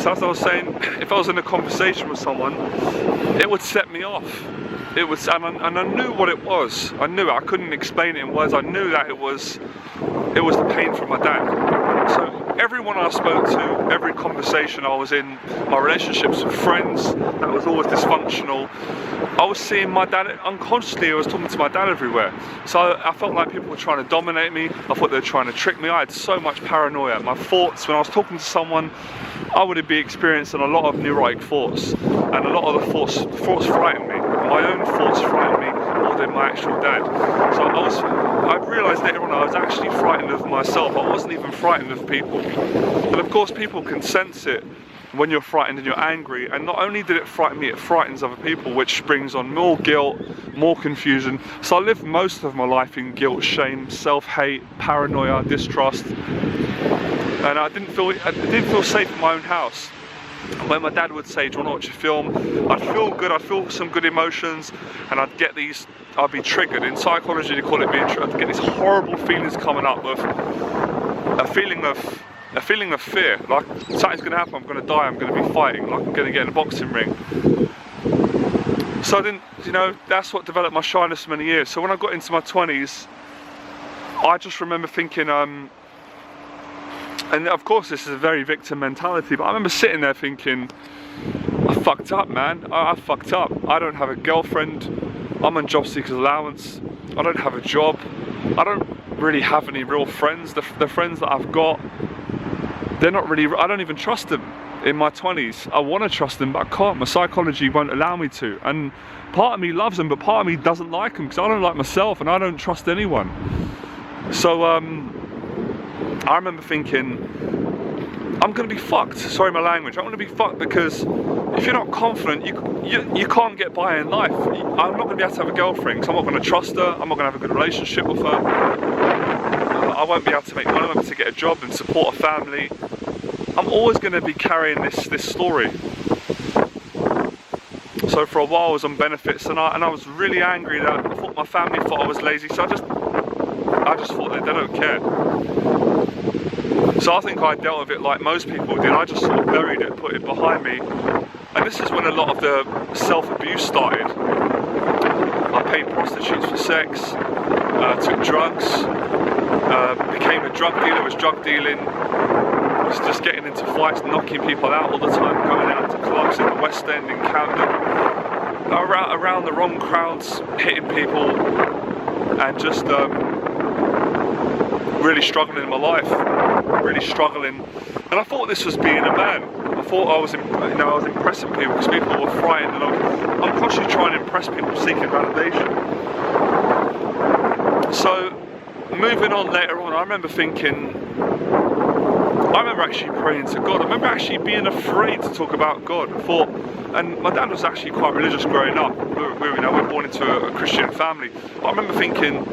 So as I was saying, if I was in a conversation with someone, it would set me off. It was, and I knew what it was. I knew it. I couldn't explain it in words. I knew that it was the pain from my dad. So everyone I spoke to, every conversation I was in, my relationships with friends, that was always dysfunctional. I was seeing my dad unconsciously. I was talking to my dad everywhere. So I felt like people were trying to dominate me. I thought they were trying to trick me. I had so much paranoia. My thoughts, when I was talking to someone, I would be experiencing a lot of neurotic thoughts, and a lot of the thoughts frightened me. My own thoughts frightened me more than my actual dad. So I realised later on I was actually frightened of myself. I wasn't even frightened of people. But of course people can sense it when you're frightened and you're angry, and not only did it frighten me, it frightens other people, which brings on more guilt, more confusion. So I lived most of my life in guilt, shame, self-hate, paranoia, distrust, and I didn't feel safe in my own house. And when my dad would say, do you want to watch a film, I'd feel good, I'd feel some good emotions, and I'd be triggered. In psychology they call it being triggered. I'd get these horrible feelings coming up of a feeling of fear, like something's going to happen, I'm going to die, I'm going to be fighting, like I'm going to get in a boxing ring. So I didn't, that's what developed my shyness for many years. So when I got into my 20s, I just remember thinking, and of course this is a very victim mentality, but I remember sitting there thinking, I fucked up, man. I fucked up. I don't have a girlfriend. I'm on job seekers allowance. I don't have a job. I don't really have any real friends. The friends that I've got, they're not really, I don't even trust them. In my 20s, I want to trust them, but I can't. My psychology won't allow me to. And part of me loves them, but part of me doesn't like them because I don't like myself and I don't trust anyone. So I remember thinking, I'm going to be fucked. Sorry my language. I'm going to be fucked because if you're not confident, you can't get by in life. I'm not going to be able to have a girlfriend because I'm not going to trust her. I'm not going to have a good relationship with her. I won't be able to make money. I won't be able to get a job and support a family. I'm always going to be carrying this story. So for a while I was on benefits, and I was really angry that I thought my family thought I was lazy. So I just thought that they don't care. So I think I dealt with it like most people did. I just sort of buried it, put it behind me. And this is when a lot of the self-abuse started. I paid prostitutes for sex, took drugs, became a drug dealer, was drug dealing, was just getting into fights, knocking people out all the time, going out to clubs in the West End, in Camden, around the wrong crowds, hitting people, and just really struggling in my life, really struggling. And I thought this was being a man. I thought I was impressing people because people were frightened, and I'm constantly trying to impress people, seeking validation. So moving on later on, I remember actually praying to God. I remember actually being afraid to talk about God. And my dad was actually quite religious growing up. We were born into a Christian family. But I remember thinking,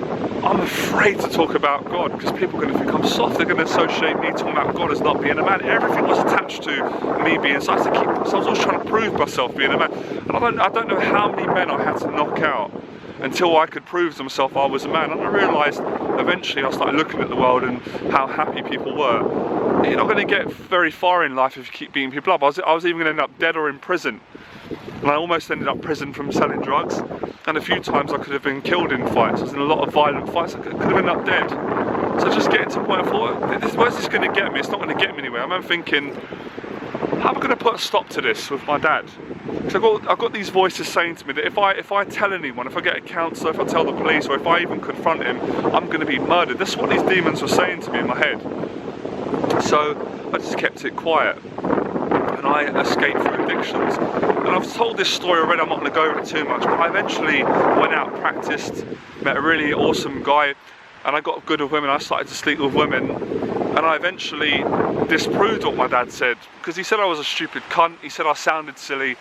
I'm afraid to talk about God because people are going to think I'm soft. They're going to associate me talking about God as not being a man. Everything was attached to me being so. So I was always trying to prove myself being a man. And I don't know how many men I had to knock out until I could prove to myself I was a man. And I realised eventually I started looking at the world and how happy people were. You're not going to get very far in life if you keep beating people up. I was even going to end up dead or in prison. And I almost ended up in prison from selling drugs. And a few times I could have been killed in fights. I was in a lot of violent fights. I could have ended up dead. So just getting to the point, I thought, where's this going to get me? It's not going to get me anywhere. I remember thinking, how am I going to put a stop to this with my dad? Because I've got these voices saying to me that if I tell anyone, if I get a counsellor, if I tell the police, or if I even confront him, I'm going to be murdered. That's what these demons were saying to me in my head. So I just kept it quiet, and I escaped through addictions. And I've told this story already, I'm not going to go over it too much, but I eventually went out, practiced, met a really awesome guy, and I got good with women. I started to sleep with women, and I eventually disproved what my dad said, because he said I was a stupid cunt, he said I sounded silly,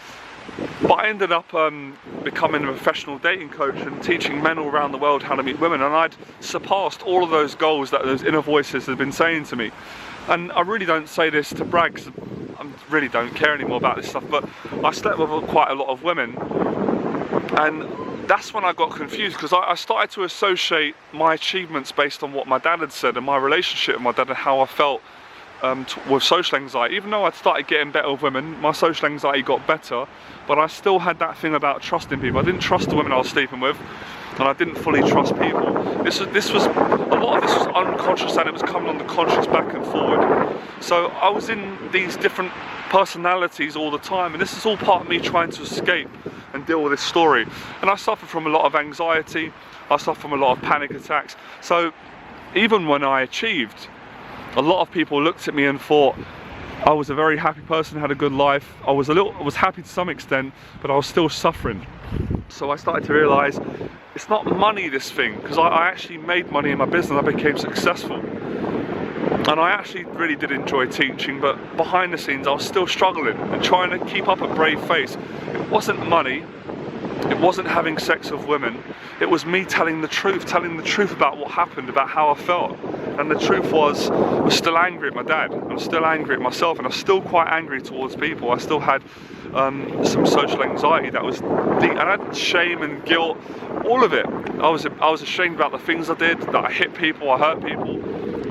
but I ended up becoming a professional dating coach and teaching men all around the world how to meet women, and I'd surpassed all of those goals that those inner voices had been saying to me. And I really don't say this to brag, because I really don't care anymore about this stuff, but I slept with quite a lot of women, and that's when I got confused, because I started to associate my achievements based on what my dad had said and my relationship with my dad and how I felt with social anxiety. Even though I'd started getting better with women, my social anxiety got better, but I still had that thing about trusting people. I didn't trust the women I was sleeping with, and I didn't fully trust people. This was a lot of this was unconscious, and it was coming on the conscious back and forward. So I was in these different personalities all the time, and this is all part of me trying to escape and deal with this story. And I suffered from a lot of anxiety, I suffered from a lot of panic attacks. So even when I achieved, a lot of people looked at me and thought I was a very happy person, had a good life. I was happy to some extent, but I was still suffering. So I started to realise it's not money, this thing, because I actually made money in my business. I became successful, and I actually really did enjoy teaching, but behind the scenes I was still struggling and trying to keep up a brave face. It wasn't money, it wasn't having sex with women, it was me telling the truth about what happened, about how I felt. And the truth was, I was still angry at my dad, I'm still angry at myself, and I'm still quite angry towards people. I still had some social anxiety that was deep, and I had shame and guilt, all of it. I was ashamed about the things I did, that I hit people, I hurt people,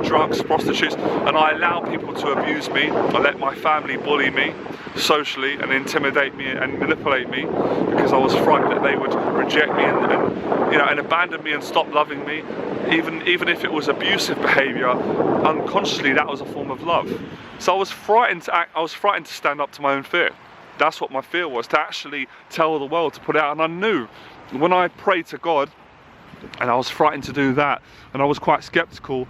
drugs, prostitutes, and I allowed people to abuse me. I let my family bully me socially and intimidate me and manipulate me, because I was frightened that they would reject me and abandon me and stop loving me. Even if it was abusive behaviour, unconsciously that was a form of love. So I was frightened to stand up to my own fear. That's what my fear was, to actually tell the world, to put it out. And I knew when I prayed to God, and I was frightened to do that, and I was quite sceptical,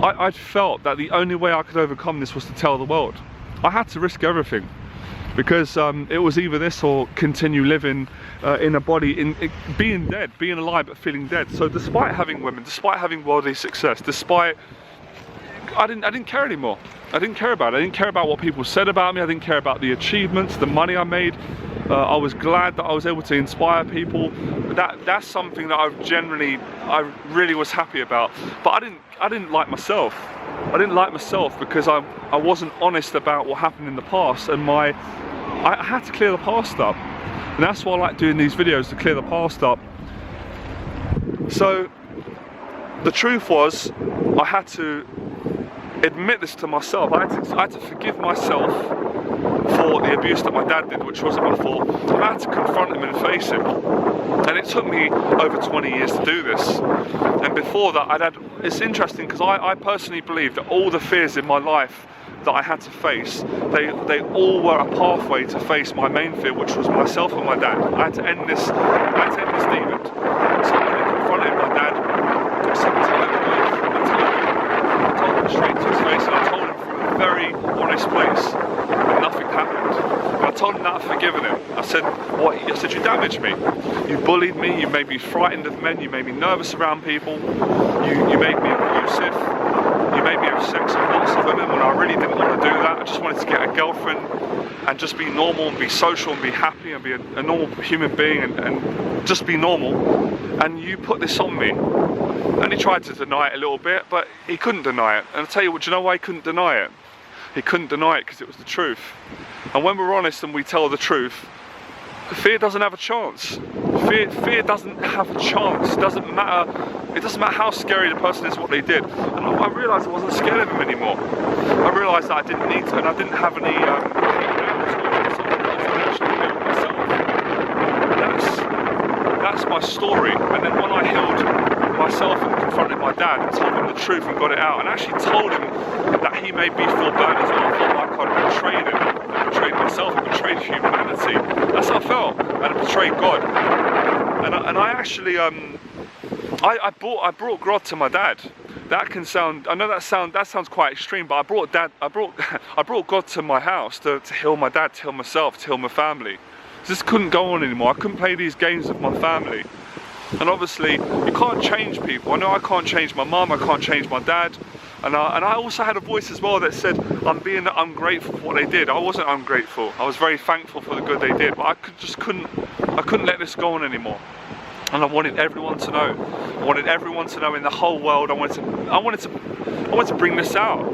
I felt that the only way I could overcome this was to tell the world. I had to risk everything, because it was either this or continue living in a body, being dead, being alive but feeling dead. So despite having women, despite having worldly success, I didn't care anymore. I didn't care about it. I didn't care about what people said about me. I didn't care about the achievements, the money I made. I was glad that I was able to inspire people. That's something that I really was happy about. But I didn't like myself. I didn't like myself because I wasn't honest about what happened in the past, and I had to clear the past up. And that's why I like doing these videos, to clear the past up. So the truth was, I had to admit this to myself. I had to forgive myself for the abuse that my dad did, which wasn't my fault. I had to confront him and face him. And it took me over 20 years to do this. And before that, it's interesting, because I personally believe that all the fears in my life that I had to face, they all were a pathway to face my main fear, which was myself and my dad. I had to end this demon. So when I confronted my dad, I told him straight to his face, and I told him from a very honest place that nothing happened. And I told him that I'd forgiven him. I said, "What?" I said, "You damaged me. You bullied me. You made me frightened of men. You made me nervous around people. You made me abusive. You made me have sex with lots of women when I really didn't want to do that. I just wanted to get a girlfriend and just be normal and be social and be happy and be a normal human being and just be normal. And you put this on me." And he tried to deny it a little bit, but he couldn't deny it. And I'll tell you what, do you know why he couldn't deny it? He couldn't deny it because it was the truth. And when we're honest and we tell the truth, fear doesn't have a chance. Fear doesn't have a chance. It doesn't matter how scary the person is, what they did. And I realised I wasn't scared of him anymore. I realised that I didn't need to, and I didn't have any that's my story. And then when I healed myself and confronted my dad and told him the truth and got it out, and actually told him that he made me feel bad as well. I felt like I'd betrayed him, I betrayed myself, I betrayed humanity. That's how I felt, and I betrayed God. And I actually I brought God to my dad. That can sound, I know that sounds quite extreme, but I brought God to my house to heal my dad, to heal myself, to heal my family. This couldn't go on anymore. I couldn't play these games with my family. And obviously, you can't change people. I know I can't change my mum, I can't change my dad. And I also had a voice as well that said, I'm being ungrateful for what they did. I wasn't ungrateful. I was very thankful for the good they did, but I couldn't let this go on anymore. And I wanted everyone to know. I wanted everyone to know in the whole world. I wanted to bring this out.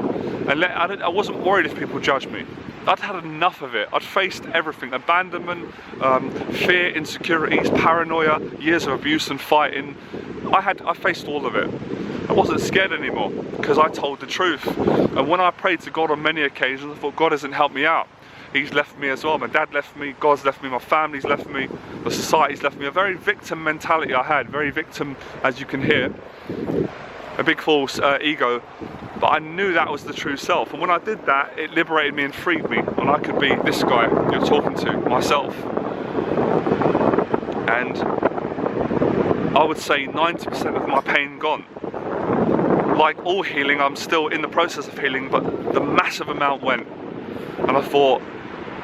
And I wasn't worried if people judged me. I'd had enough of it. I'd faced everything: abandonment, fear, insecurities, paranoia, years of abuse and fighting. I faced all of it. I wasn't scared anymore because I told the truth. And when I prayed to God on many occasions, I thought God hasn't helped me out. He's left me as well. My dad left me, God's left me, my family's left me, the society's left me. A very victim mentality I had, very victim, as you can hear. A big false ego. But I knew that was the true self. And when I did that, it liberated me and freed me. And I could be this guy you're talking to, myself. And I would say 90% of my pain gone. Like all healing, I'm still in the process of healing, but the massive amount went. And I thought,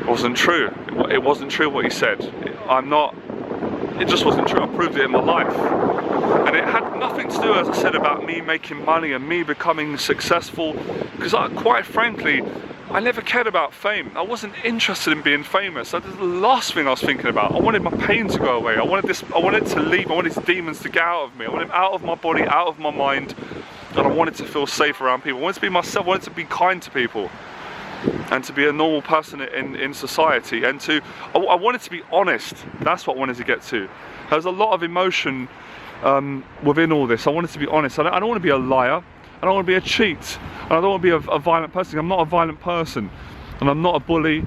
it wasn't true. It wasn't true what he said. It just wasn't true. I proved it in my life. And it had nothing to do, as I said, about me making money and me becoming successful. Because quite frankly, I never cared about fame. I wasn't interested in being famous. That was the last thing I was thinking about. I wanted my pain to go away. I wanted it to leave. I wanted these demons to get out of me. I wanted them out of my body, out of my mind. And I wanted to feel safe around people. I wanted to be myself. I wanted to be kind to people. And to be a normal person in society. And I wanted to be honest. That's what I wanted to get to. There was a lot of emotion within all this. I wanted to be honest. I don't want to be a liar. I don't want to be a cheat. And I don't want to be a violent person. I'm not a violent person. And I'm not a bully.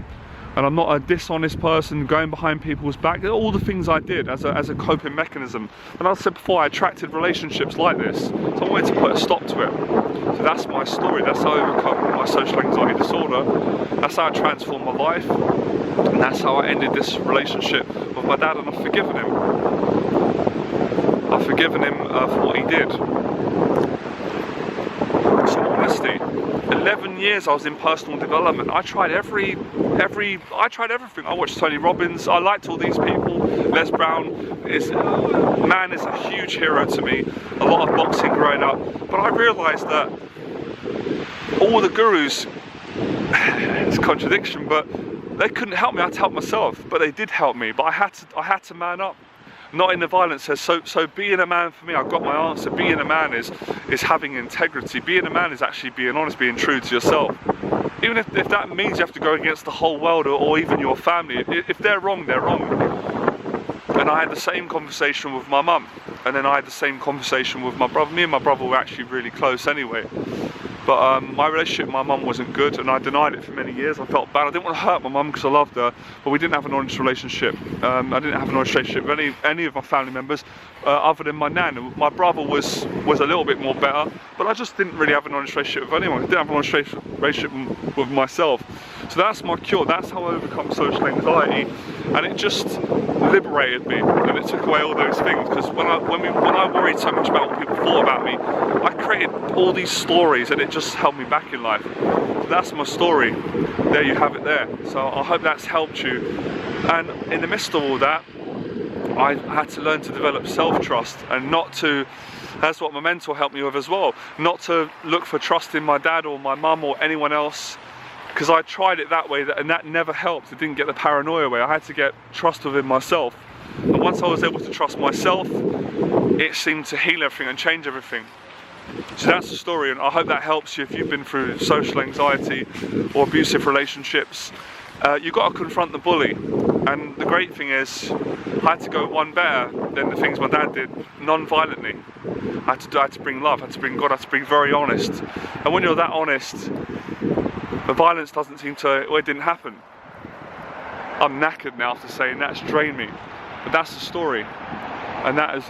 And I'm not a dishonest person going behind people's back. All the things I did as a coping mechanism. And as I said before, I attracted relationships like this. So I wanted to put a stop to it. So that's my story. That's how I overcome my social anxiety disorder. That's how I transformed my life. And that's how I ended this relationship with my dad. And I've forgiven him. I've forgiven him for what he did. So honesty. 11 years I was in personal development. I tried everything. I watched Tony Robbins. I liked all these people. Les Brown is a huge hero to me. A lot of boxing growing up. But I realised that all the gurus, it's a contradiction, but they couldn't help me. I had to help myself. But they did help me. But I had to man up. Not in the violence. So being a man for me, I've got my answer. Being a man is having integrity. Being a man is actually being honest, being true to yourself. Even if that means you have to go against the whole world or even your family. If they're wrong, they're wrong. And I had the same conversation with my mum. And then I had the same conversation with my brother. Me and my brother were actually really close anyway. But my relationship with my mum wasn't good, and I denied it for many years. I felt bad. I didn't want to hurt my mum because I loved her, but we didn't have an honest relationship. I didn't have an honest relationship with any of my family members other than my nan. My brother was a little bit more better, but I just didn't really have an honest relationship with anyone. I didn't have an honest relationship with myself. So that's my cure. That's how I overcome social anxiety, and it just liberated me, and it took away all those things. Because when I worried so much about what people thought about me, I created all these stories, and it just held me back in life. So that's my story. There you have it there. So I hope that's helped you. And in the midst of all that, I had to learn to develop self-trust, and not to, that's what my mentor helped me with as well, not to look for trust in my dad or my mum or anyone else, because I tried it that way, and that never helped. It didn't get the paranoia way. I had to get trust within myself. And once I was able to trust myself, it seemed to heal everything and change everything. So that's the story, and I hope that helps you if you've been through social anxiety or abusive relationships. You've got to confront the bully, and the great thing is I had to go one better than the things my dad did, non-violently. I had to bring love, I had to bring God, I had to be very honest. And when you're that honest, the violence doesn't seem to, well, it didn't happen. I'm knackered now after saying that's drained me, but that's the story, and that has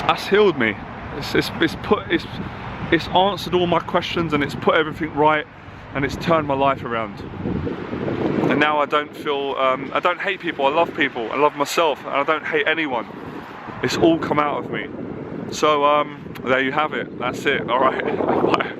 that's healed me. It's answered all my questions, and it's put everything right, and it's turned my life around. And now I don't feel, I don't hate people, I love people, I love myself, and I don't hate anyone. It's all come out of me. So there you have it, that's it, alright. Bye.